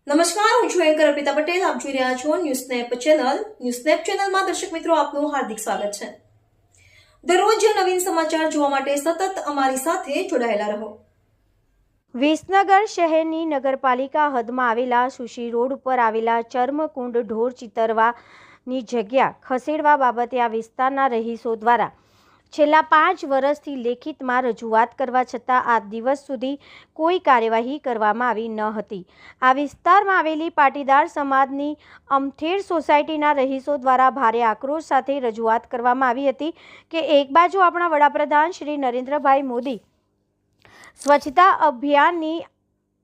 નમસ્કાર, હું છું એન્કર અર્પિતા પટેલ. આપ જોઈ રહ્યા છો news snap channel. News snap ચેનલમાં દર્શક મિત્રો આપનું હાર્દિક સ્વાગત છે. દરરોજ નવીન સમાચાર જોવા માટે સતત અમારી સાથે જોડાયેલા રહો. વિસનગર શહેરની નગરપાલિકા હદમાં આવેલા સુશી રોડ ઉપર આવેલા ચર્મકુંડ ઢોર ચિતરવાની જગ્યા ખસેડવા બાબતે આ વિસ્તારના રહીશો દ્વારા છેલ્લા 5 વર્ષથી લેખિતમાં રજૂઆત કરવા છતાં આ દિવસ સુધી કોઈ કાર્યવાહી કરવામાં આવી ન હતી. આ વિસ્તારમાં આવેલી પાટીદાર સમાજની અમથેર સોસાયટીના રહીશો દ્વારા ભારે આક્રોશ સાથે રજૂઆત કરવામાં આવી હતી કે એક બાજુ આપણા વડાપ્રધાન શ્રી નરેન્દ્રભાઈ મોદી સ્વચ્છતા અભિયાનની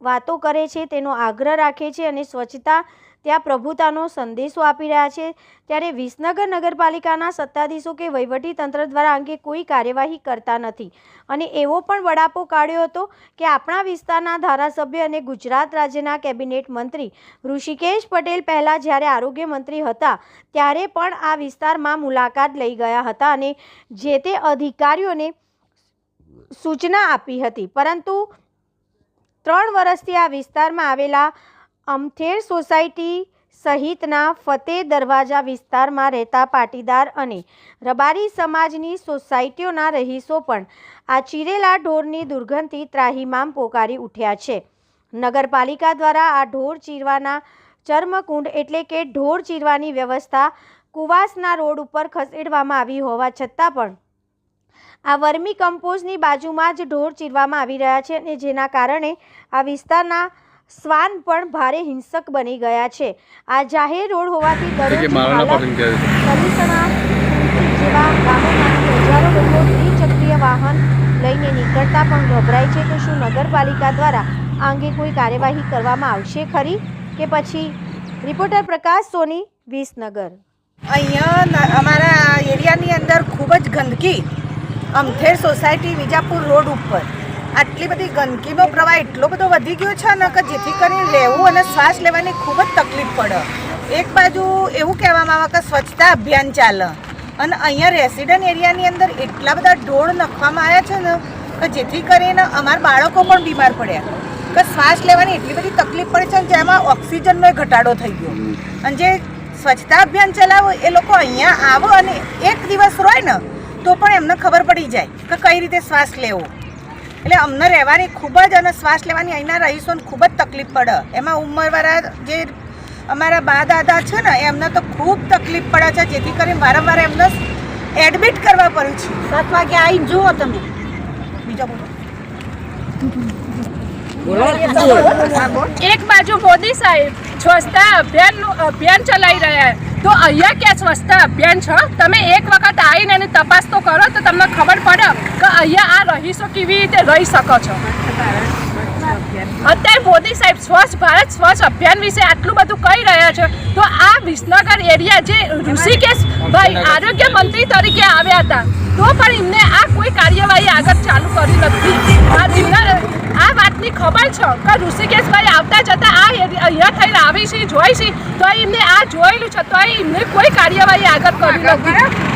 વાતો કરે છે, તેનો આગ્રહ રાખે છે અને સ્વચ્છતા ત્યાં પ્રભુતાનો સંદેશો આપી રહ્યા છે, ત્યારે વિસનગર નગરપાલિકાના સત્તાધીશો કે વહીવટીતંત્ર દ્વારા અંગે કોઈ કાર્યવાહી કરતા નથી. અને એવો પણ વડાપો કાઢ્યો હતો કે આપણા વિસ્તારના ધારાસભ્ય અને ગુજરાત રાજ્યના કેબિનેટ મંત્રી ઋષિકેશ પટેલ પહેલાં જ્યારે આરોગ્ય મંત્રી હતા ત્યારે પણ આ વિસ્તારમાં મુલાકાત લઈ ગયા હતા અને જે તે અધિકારીઓને સૂચના આપી હતી, પરંતુ 3 વર્ષથી આ વિસ્તારમાં આવેલા અમથેર સોસાયટી સહિતના ફતેહ દરવાજા વિસ્તારમાં રહેતા પાટીદાર અને રબારી સમાજની સોસાયટીઓના રહીશો પણ આ ચીરેલા ઢોરની દુર્ગંધથી ત્રાહિમામ પોકારી ઉઠ્યા છે. નગરપાલિકા દ્વારા આ ઢોર ચીરવાના ચર્મકુંડ એટલે કે ઢોર ચીરવાની વ્યવસ્થા કુવાસના રોડ ઉપર ખસેડવામાં આવી હોવા છતાં પણ આ વર્મી કમ્પોઝની બાજુમાં જ ઢોર ચીરવામાં આવી રહ્યા છે અને જેના કારણે આ વિસ્તારના શ્વાન પણ ભારે હિંસક બની ગયા છે. આ જાહેર રોડ હોવાથી દરરોજ જેવા ગામોમાંથી હજારો લોકો દ્વિચક્રીય વાહન લઈને નીકળતા પણ ગભરાય છે કે શું નગરપાલિકા દ્વારા આ અંગે કોઈ કાર્યવાહી કરવામાં આવશે ખરી કે પછી. રિપોર્ટર પ્રકાશ સોની, વિસનગર. અહીંયા અમારા એરિયાની અંદર ખૂબ જ ગંદકી, અમથેર સોસાયટી વિજાપુર રોડ ઉપર આટલી બધી ગંદકીનો પ્રવાહ એટલો બધો વધી ગયો છે ને કે જેથી કરીને લેવું અને શ્વાસ લેવાની ખૂબ જ તકલીફ પડે. એક બાજુ એવું કહેવામાં આવે કે સ્વચ્છતા અભિયાન ચાલે અને અહીંયા રેસિડન્ટ એરિયાની અંદર એટલા બધા ઢોળ નાખવામાં આવ્યા છે ને કે જેથી કરીને અમારા બાળકો પણ બીમાર પડ્યા કે શ્વાસ લેવાની એટલી બધી તકલીફ પડે છે, જેમાં ઓક્સિજનનો ઘટાડો થઈ ગયો. અને જે સ્વચ્છતા અભિયાન ચલાવો એ લોકો અહીંયા આવો અને એક દિવસ રહે ને તો પણ એમને ખબર પડી જાય કે કઈ રીતે શ્વાસ લેવો. એટલે અમને રહેવાની ખૂબ જ અને શ્વાસ લેવાની અહીંના રહીશોને ખૂબ જ તકલીફ પડે. એમાં ઉંમરવાળા જે અમારા બા દાદા છે ને એમને તો ખૂબ તકલીફ પડે છે, જેથી કરીને વારંવાર એમને એડમિટ કરવા પડે છે. 7 વાગે આવીને જુઓ તમે. બીજા બોલો. એક બાજુ મોદી સાહેબ સ્વચ્છતા અભિયાન ચલાવી રહ્યા તો અહીંયા ક્યાં સ્વચ્છતા અભિયાન છે? તમે એક વખત આવીને એની તપાસ તો કરો તો તમને ખબર પડે કે અહીંયા આ રહીશો કેવી રીતે રહી શકો છો. અત્યારે મોદી સાહેબ સ્વચ્છ ભારત સ્વચ્છ અભિયાન વિશે આટલું બધું કહી રહ્યા છે તો આ વિસનગર એરિયા જે ઋષિકેશ ભાઈ આરોગ્ય મંત્રી તરીકે આવ્યા હતા તો પણ એમને આ કોઈ કાર્યવાહી આગળ ચાલુ કરી નથી. આ વાતની ખબર છે કે ઋષિકેશભાઈ આવતા જતા આ અહીંયા થઈને આવી છે, જોઈ છે તો એમને આ જોયેલું છે તો એમને કોઈ કાર્યવાહી આગળ કરી નથી.